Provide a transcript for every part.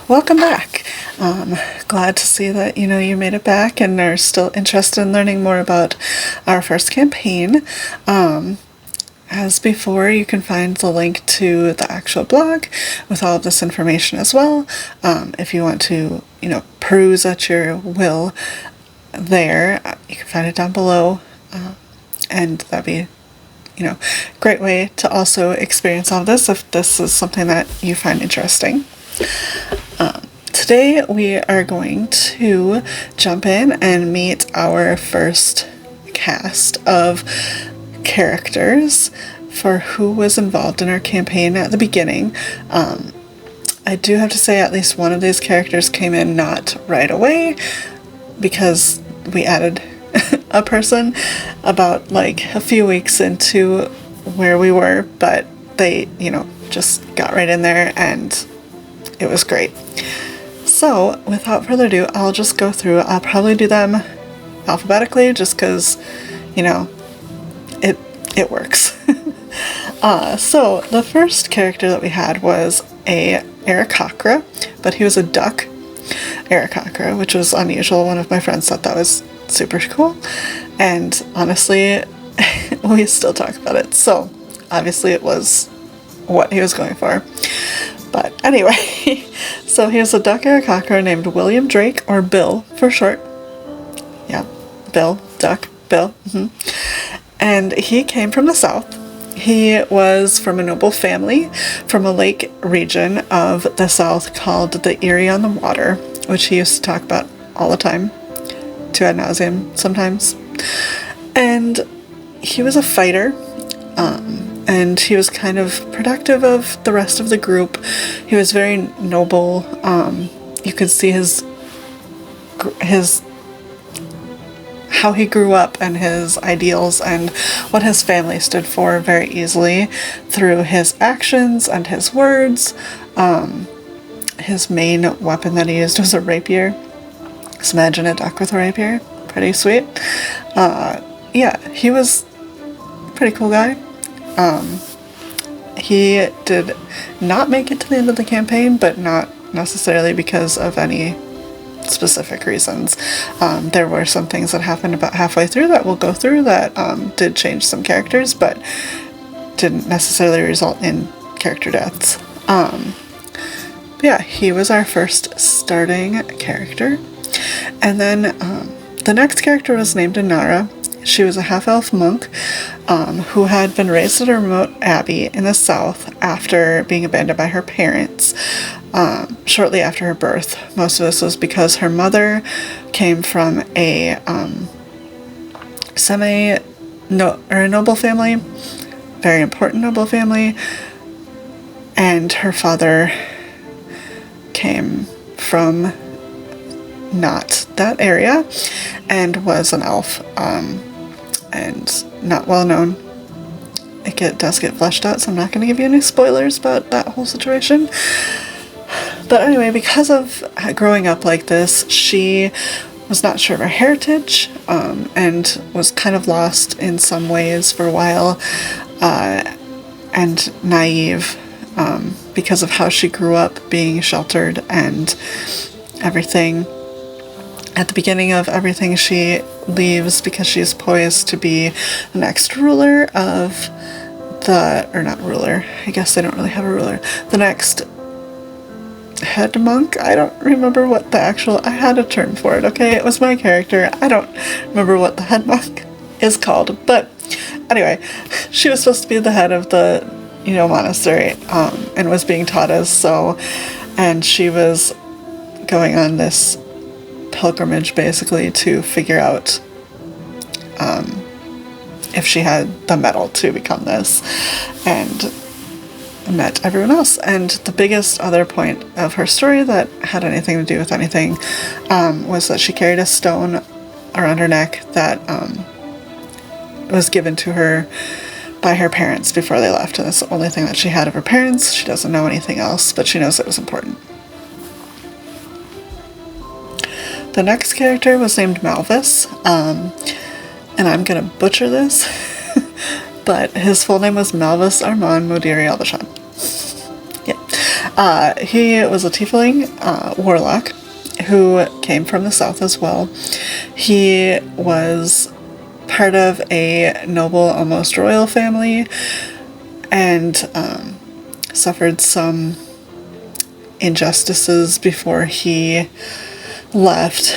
welcome back. Glad to see that you made it back and are still interested in learning more about our first campaign. As before, you can find the link to the actual blog with all of this information as well. If you want to, peruse at your will there, you can find it down below. And that'd be, great way to also experience all of this if this is something that you find interesting. Today we are going to jump in and meet our first cast of characters for who was involved in our campaign at the beginning. I do have to say at least one of these characters came in not right away because we added a person about a few weeks into where we were, but they, just got right in there and it was great. So without further ado, I'll just go through. I'll probably do them alphabetically just because, it works. So the first character that we had was a Aarakocra, but he was a duck Aarakocra, which was unusual. One of my friends thought that was super cool, and honestly, we still talk about it. So obviously it was what he was going for. But anyway, so he was a duck Aarakocra named William Drake, or Bill for short. Yeah, Bill, duck, Bill. And he came from the south. He was from a noble family from a lake region of the south called the Erie on the Water, which he used to talk about all the time, to ad nauseum sometimes. And he was a fighter, and he was kind of protective of the rest of the group. He was very noble. You could see his how he grew up and his ideals and what his family stood for very easily through his actions and his words. His main weapon that he used was a rapier. Just imagine a duck with a rapier. Pretty sweet. Yeah, he was a pretty cool guy. He did not make it to the end of the campaign, but not necessarily because of any specific reasons. There were some things that happened about halfway through that we'll go through that did change some characters, but didn't necessarily result in character deaths. Yeah, he was our first starting character. And then the next character was named Inara. She was a half-elf monk who had been raised at a remote abbey in the south after being abandoned by her parents shortly after her birth. Most of this was because her mother came from a noble family, very important noble family, and her father came from not that area and was an elf, and not well known. It does get fleshed out, so I'm not going to give you any spoilers about that whole situation. But anyway, because of growing up like this, she was not sure of her heritage, and was kind of lost in some ways for a while, and naive, because of how she grew up being sheltered and everything. At the beginning of everything, she leaves because she's poised to be the next ruler of or not ruler, I guess they don't really have a ruler, the next head monk. I don't remember what the I had a term for it, okay? It was my character. I don't remember what the head monk is called, but anyway, she was supposed to be the head of the, monastery, and was being taught as so, and she was going on this pilgrimage basically to figure out if she had the mettle to become this, and met everyone else. And the biggest other point of her story that had anything to do with anything was that she carried a stone around her neck that was given to her by her parents before they left, and that's the only thing that she had of her parents. She doesn't know anything else, but she knows it was important. The next character was named Malvis, and I'm gonna butcher this, but his full name was Malvis Armand Modiri Albachan. Yeah. He was a tiefling warlock who came from the south as well. He was part of a noble, almost royal family, and suffered some injustices before he left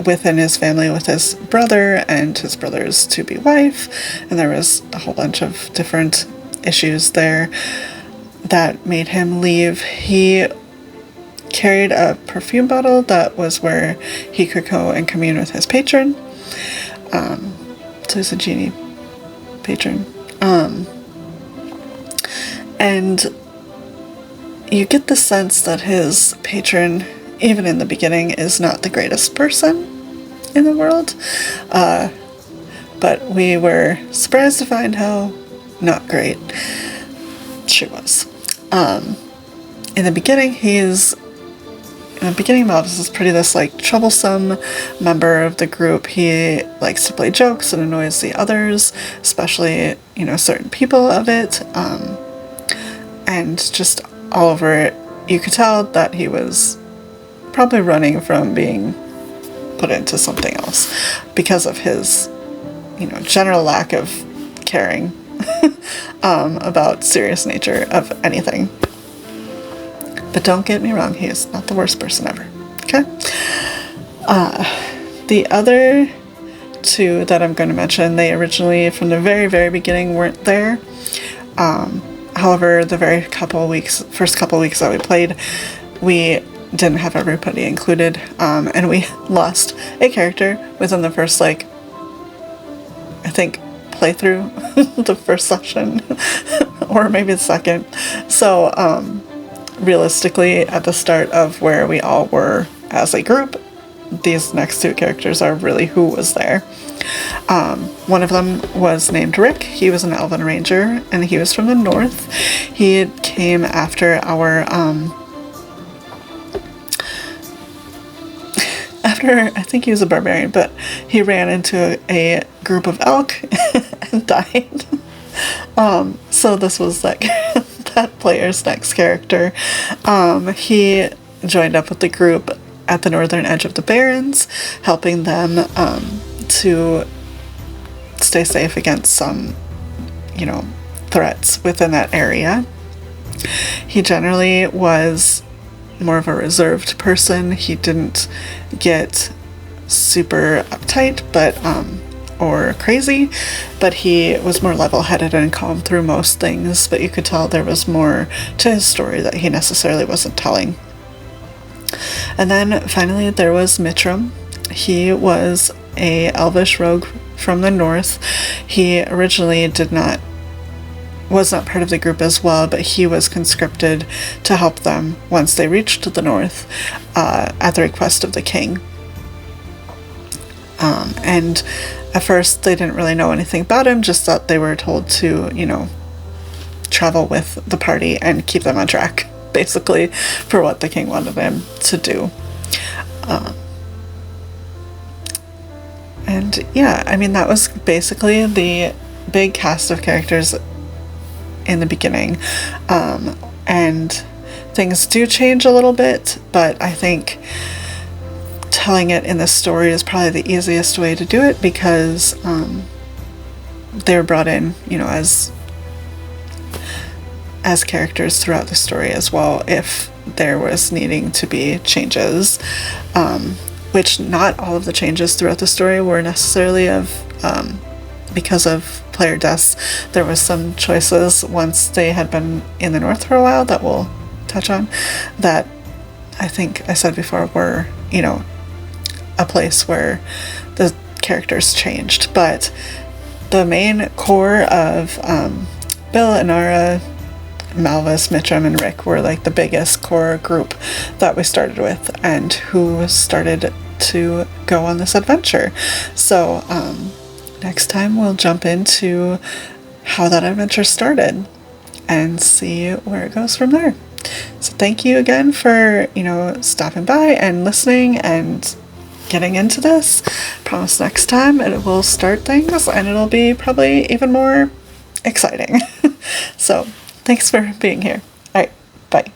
within his family with his brother and his brother's to-be wife, and there was a whole bunch of different issues there that made him leave. He carried a perfume bottle that was where he could go and commune with his patron. So he's a genie patron. And you get the sense that his patron, even in the beginning, is not the greatest person in the world. But we were surprised to find how not great she was. In the beginning, Malvis is pretty this like troublesome member of the group. He likes to play jokes and annoys the others, especially, certain people of it. And just all over it, you could tell that he was probably running from being put into something else because of his, general lack of caring about serious nature of anything. But don't get me wrong, he is not the worst person ever. Okay? The other two that I'm going to mention, they originally, from the very, very beginning, weren't there. However, the first couple weeks that we played, we didn't have everybody included, and we lost a character within the first, playthrough, the first session, or maybe the second. So, realistically, at the start of where we all were as a group, these next two characters are really who was there. One of them was named Rick. He was an elven ranger, and he was from the north. He came after I think he was a barbarian, but he ran into a group of elk and died. So this was that player's next character. He joined up with the group at the northern edge of the Barrens, helping them to stay safe against some, threats within that area. He generally was more of a reserved person. He didn't get super uptight, or crazy, but he was more level-headed and calm through most things, but you could tell there was more to his story that he necessarily wasn't telling. And then finally there was Mitram. He was a elvish rogue from the north. He originally was not part of the group as well, but he was conscripted to help them once they reached the north, at the request of the king. And at first they didn't really know anything about him, just that they were told to, travel with the party and keep them on track, basically, for what the king wanted him to do. And yeah, that was basically the big cast of characters in the beginning. And things do change a little bit, but I think telling it in the story is probably the easiest way to do it, because they were brought in, as characters throughout the story as well, if there was needing to be changes, which not all of the changes throughout the story were necessarily because of player deaths. There was some choices once they had been in the north for a while that we'll touch on, that I think I said before were, a place where the characters changed. But the main core of Bill, Inara, Malvis, Mitram, and Rick were the biggest core group that we started with, and who started to go on this adventure. So next time we'll jump into how that adventure started and see where it goes from there. So thank you again for, stopping by and listening and getting into this. Promise next time it will start things, and it'll be probably even more exciting. So thanks for being here. All right, bye.